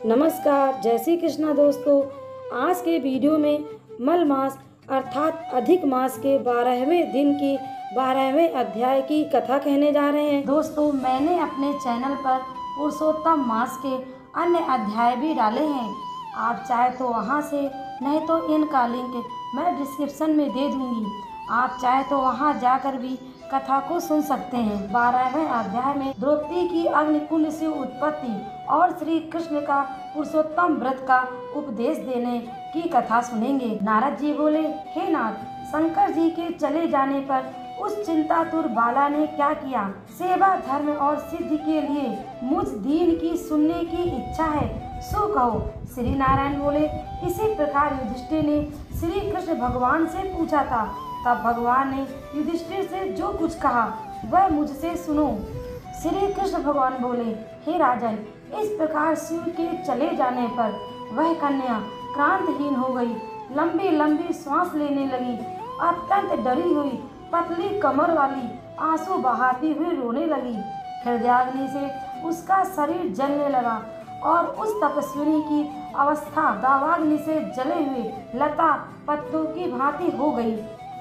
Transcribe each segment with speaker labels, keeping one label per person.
Speaker 1: नमस्कार, जय श्री कृष्णा दोस्तों। आज के वीडियो में मल मास अर्थात अधिक मास के 12वें दिन की 12वें अध्याय की कथा कहने जा रहे हैं। दोस्तों, मैंने अपने चैनल पर पुरुषोत्तम मास के अन्य अध्याय भी डाले हैं। आप चाहे तो वहां से, नहीं तो इनका लिंक मैं डिस्क्रिप्शन में दे दूंगी। आप चाहे तो वहां जाकर भी कथा को सुन सकते हैं। 12वें अध्याय में द्रौपदी की अग्निकुंड से उत्पत्ति और श्री कृष्ण का पुरुषोत्तम व्रत का उपदेश देने की कथा सुनेंगे। नारद जी बोले, हे नाथ, शंकर जी के चले जाने पर उस चिंतातुर बाला ने क्या किया? सेवा, धर्म और सिद्धि के लिए मुझ दीन की सुनने की इच्छा है, सो कहो। श्री नारायण बोले, इसी प्रकार युधिष्ठिर ने श्री कृष्ण भगवान से पूछा था। तब भगवान ने युधिष्ठिर से जो कुछ कहा वह मुझसे सुनो। श्री कृष्ण भगवान बोले, हे राजन, इस प्रकार शिव के चले जाने पर वह कन्या क्रांतहीन हो गई, लंबी लंबी सांस लेने लगी, अत्यंत डरी हुई, पतली कमर वाली, आंसू बहाती हुई रोने लगी। हृदयाग्नि से उसका शरीर जलने लगा और उस तपस्विनी की अवस्था दावाग्नि से जले हुए लता पत्तों की भांति हो गई।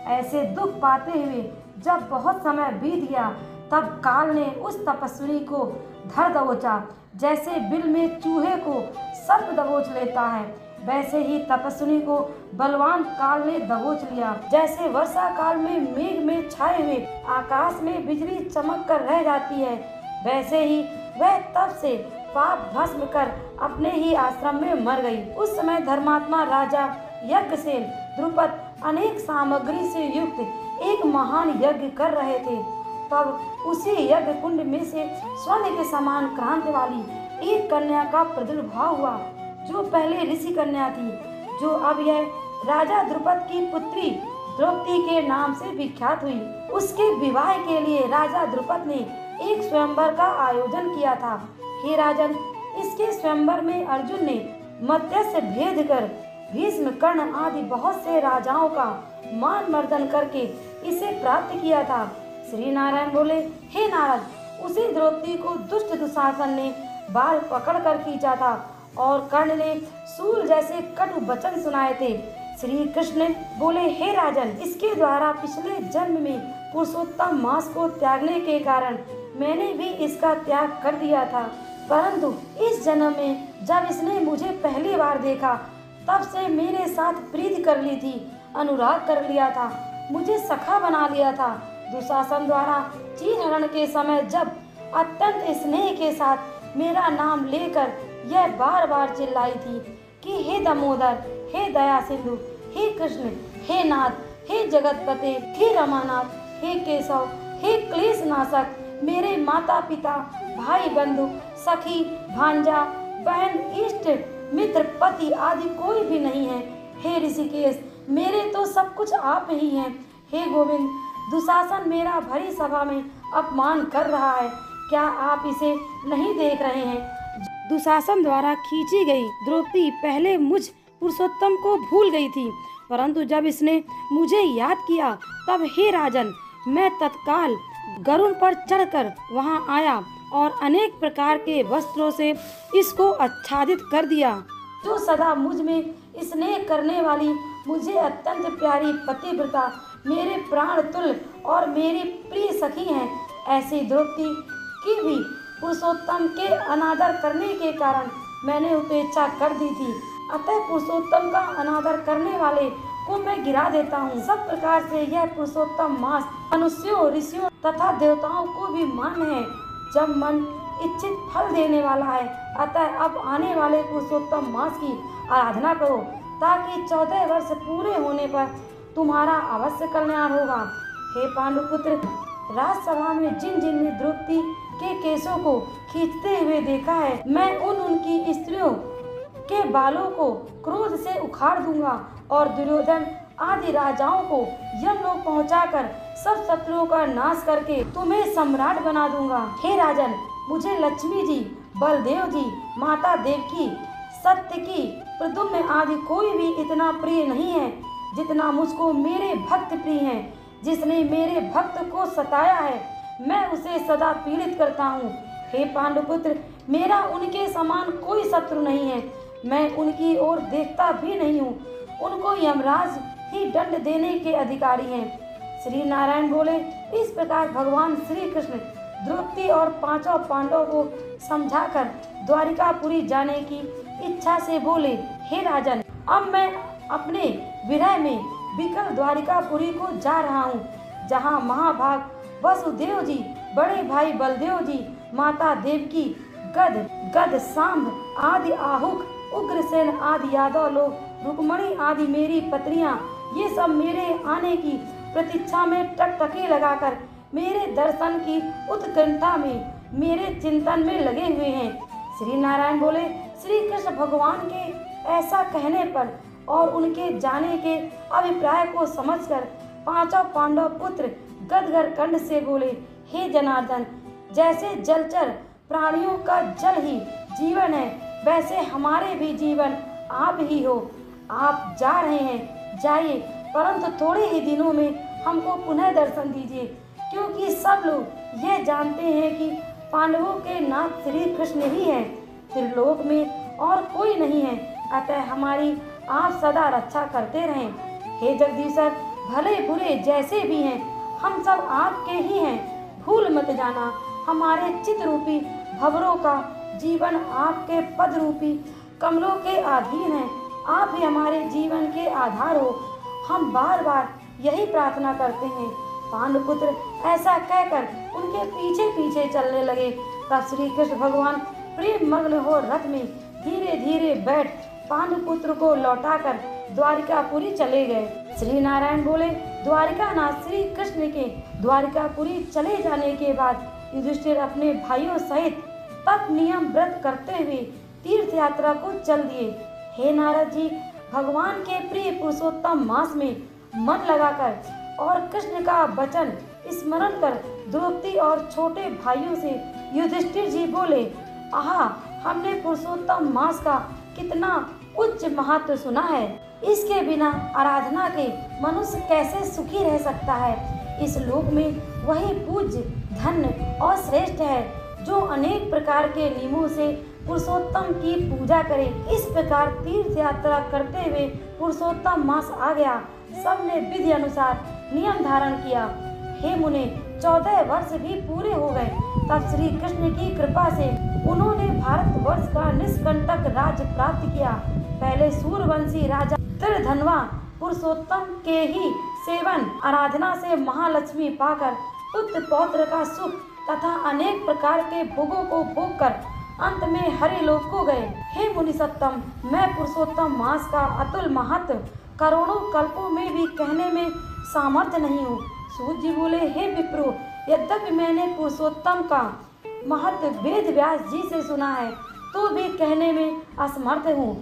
Speaker 1: ऐसे दुख पाते हुए जब बहुत समय बीत गया, तब काल ने उस तपस्विनी को धर दबोचा। जैसे बिल में चूहे को सर्प दबोच लेता है, वैसे ही तपस्विनी को बलवान काल ने दबोच लिया। जैसे वर्षा काल में मेघ में छाए हुए आकाश में बिजली चमक कर रह जाती है, वैसे ही वह तब से पाप भस्म कर अपने ही आश्रम में मर गई। उस समय धर्मात्मा राजा यज्ञसेन द्रुपद अनेक सामग्री से युक्त एक महान यज्ञ कर रहे थे। तब उसी यज्ञ कुंड में से स्वर्ण के समान क्रांति वाली एक कन्या का प्रादुर्भाव हुआ, जो पहले ऋषि कन्या थी, जो अब यह राजा द्रुपद की पुत्री द्रौपदी के नाम से विख्यात हुई। उसके विवाह के लिए राजा द्रुपद ने एक स्वयंवर का आयोजन किया था। हे राजन, इसके स्वयंवर में अर्जुन ने मत्स्य भेद कर भीष्म, कर्ण आदि बहुत से राजाओं का मान मर्दन करके इसे प्राप्त किया था। श्री नारायण बोले, हे नारद, उसी द्रौपदी को दुष्ट दुशासन ने बाल पकड़ कर खींचा था और कर्ण ने सूल जैसे कटु वचन सुनाए थे। श्री कृष्ण बोले, हे राजन, इसके द्वारा पिछले जन्म में पुरुषोत्तम मास को त्यागने के कारण मैंने भी इसका त्याग कर दिया था, परंतु इस जन्म में जब इसने मुझे पहली बार देखा, तब से मेरे साथ प्रीति कर ली थी, अनुराग कर लिया था, मुझे सखा बना लिया था। दुशासन द्वारा चीरहरण के समय जब अत्यंत स्नेह के साथ मेरा नाम लेकर यह बार बार चिल्लाई थी कि हे दामोदर, हे दया सिंधु, हे कृष्ण, हे नाथ, हे जगतपते, हे रमानाथ, हे केशव, हे क्लेश नाशक, मेरे माता पिता, भाई बंधु, सखी, भांजा, बहन, इष्ट मित्र, पति आदि कोई भी नहीं है। हे ऋषिकेश, मेरे तो सब कुछ आप ही हैं। हे गोविंद, दुशासन मेरा भरी सभा में अपमान कर रहा है, क्या आप इसे नहीं देख रहे हैं? दुशासन द्वारा खींची गई द्रौपदी पहले मुझ पुरुषोत्तम को भूल गई थी, परंतु जब इसने मुझे याद किया, तब हे राजन, मैं तत्काल गरुड़ पर चढ़कर वहां आया और अनेक प्रकार के वस्त्रों से इसको आच्छादित कर दिया। जो सदा मुझ में स्नेह करने वाली, मुझे अत्यंत प्यारी पतिव्रता, मेरे प्राण तुल्य और मेरी प्रिय सखी हैं, ऐसी द्रौपदी की भी पुरुषोत्तम के अनादर करने के कारण मैंने उपेक्षा कर दी थी। अतः पुरुषोत्तम का अनादर करने वाले को मैं गिरा देता हूँ। सब प्रकार से यह पुरुषोत्तम मास मनुष्यों, ऋषियों तथा देवताओं को भी मान्य है, जब मन इच्छित फल देने वाला है। अतः अब आने वाले पुरुषोत्तम मास की आराधना करो, ताकि 14 वर्ष पूरे होने पर तुम्हारा अवश्य कल्याण होगा। हे पांडुपुत्र, राजसभा में जिन जिन ने द्रौपदी के केशों को खींचते हुए देखा है, मैं उनकी स्त्रियों के बालों को क्रोध से उखाड़ दूंगा और दुर्योधन आदि राजाओं को यमलोक पहुंचाकर सब शत्रुओं का नाश करके तुम्हें सम्राट बना दूंगा। हे राजन, मुझे लक्ष्मी जी, बलदेव जी, माता देवकी, सत्यकी, प्रद्युम्न आदि कोई भी इतना प्रिय नहीं है जितना मुझको मेरे भक्त प्रिय हैं। जिसने मेरे भक्त को सताया है, मैं उसे सदा पीड़ित करता हूँ। हे पांडुपुत्र, मेरा उनके समान कोई शत्रु नहीं है। मैं उनकी ओर देखता भी नहीं हूँ। उनको यमराज ही दंड देने के अधिकारी हैं। श्री नारायण बोले। इस प्रकार भगवान श्री कृष्ण द्रौपदी और पांचों पांडवों को समझाकर द्वारिकापुरी जाने की इच्छा से बोले, हे राजन, अब मैं अपने विरह में विकल द्वारिकापुरी को जा रहा हूँ, जहाँ महाभाग वसुदेव जी, बड़े भाई बलदेव जी, माता देवकी, गद सांब आदि आहुक, उग्रसेन आदि यादव लोग, रुक्मणी आदि मेरी पत्नियां, ये सब मेरे आने की प्रतीक्षा में टकटकी लगाकर मेरे दर्शन की उत्कंठा में, मेरे चिंतन में लगे हुए हैं। श्री नारायण बोले। श्री कृष्ण भगवान के ऐसा कहने पर और उनके जाने के अभिप्राय को समझकर पांचों पांडव पुत्र गदगद कंठ से बोले, हे जनार्दन, जैसे जलचर प्राणियों का जल ही जीवन है, वैसे हमारे भी जीवन आप ही हो। आप जा रहे हैं, जाइए, परंतु थोड़े ही दिनों में हमको पुनः दर्शन दीजिए, क्योंकि सब लोग यह जानते हैं कि पांडवों के नाथ श्री कृष्ण ही हैं, त्रिलोक में और कोई नहीं है। अतः हमारी आप सदा रक्षा करते रहें। हे जगदीशर, भले बुरे जैसे भी हैं, हम सब आपके ही हैं, भूल मत जाना। हमारे चित्त रूपी भंवरों का जीवन आपके पद रूपी कमलों के अधीन है। आप ही हमारे जीवन के आधार हो। हम बार बार यही प्रार्थना करते हैं। पांडुपुत्र ऐसा कहकर उनके पीछे पीछे चलने लगे। तब श्री कृष्ण भगवान प्रेम मग्न हो रथ में धीरे धीरे बैठ पांडुपुत्र को लौटाकर द्वारिकापुरी चले गए। श्री नारायण बोले। द्वारिकानाथ श्री कृष्ण के द्वारिकापुरी चले जाने के बाद युधिष्ठिर अपने भाइयों सहित तप नियम व्रत करते हुए तीर्थ यात्रा को चल दिए। हे नारद जी, भगवान के प्रिय पुरुषोत्तम मास में मन लगाकर और कृष्ण का वचन स्मरण कर द्रौपदी और छोटे भाइयों से युधिष्ठिर जी बोले, आहा, हमने पुरुषोत्तम मास का कितना उच्च महत्व सुना है। इसके बिना आराधना के मनुष्य कैसे सुखी रह सकता है। इस लोक में वही पूज्य, धन्य और श्रेष्ठ है जो अनेक प्रकार के नियमों से पुरुषोत्तम की पूजा करे। इस प्रकार तीर्थ यात्रा करते हुए पुरुषोत्तम मास आ गया। सबने विधि अनुसार नियम धारण किया। हे मुने, 14 वर्ष भी पूरे हो गए। तब श्री कृष्ण की कृपा से उन्होंने भारतवर्ष का निष्कंटक राज्य प्राप्त किया। पहले सूर्यवंशी राजा त्रिधनवा पुरुषोत्तम के ही सेवन आराधना से महालक्ष्मी पाकर पुत्र पौत्र का सुख तथा अनेक प्रकार के भोगों को भोग कर अंत में हरि लोक को गए। हे मुनि सत्तम, मैं पुरुषोत्तम मास का अतुल महत्व करोड़ों कल्पों में भी कहने में सामर्थ्य नहीं हूँ। सूत जी बोले, हे विप्रो, यद्यपि मैंने पुरुषोत्तम का महत्व वेद व्यास जी से सुना है, तो भी कहने में असमर्थ हूँ।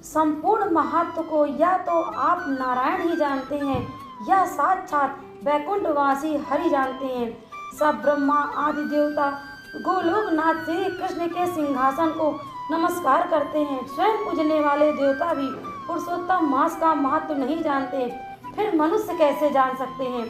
Speaker 1: संपूर्ण महत्व को या तो आप नारायण ही जानते हैं या साक्षात वैकुंठवासी हरि जानते हैं। सब ब्रह्मा आदि देवता गोलोकनाथ श्री कृष्ण के सिंहासन को नमस्कार करते हैं। स्वयं पूजने वाले देवता भी पुरुषोत्तम मास का महत्व नहीं जानते, फिर मनुष्य कैसे जान सकते हैं।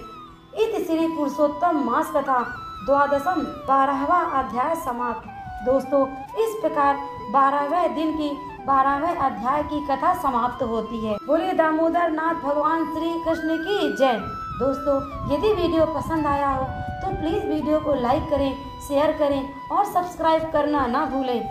Speaker 1: इति श्री पुरुषोत्तम मास कथा 12वां अध्याय समाप्त। दोस्तों, इस प्रकार 12वें दिन की 12वें अध्याय की कथा समाप्त होती है। बोले दामोदर नाथ भगवान श्री कृष्ण की जय। दोस्तों, यदि वीडियो पसंद आया हो तो प्लीज़ वीडियो को लाइक करें, शेयर करें और सब्सक्राइब करना ना भूलें।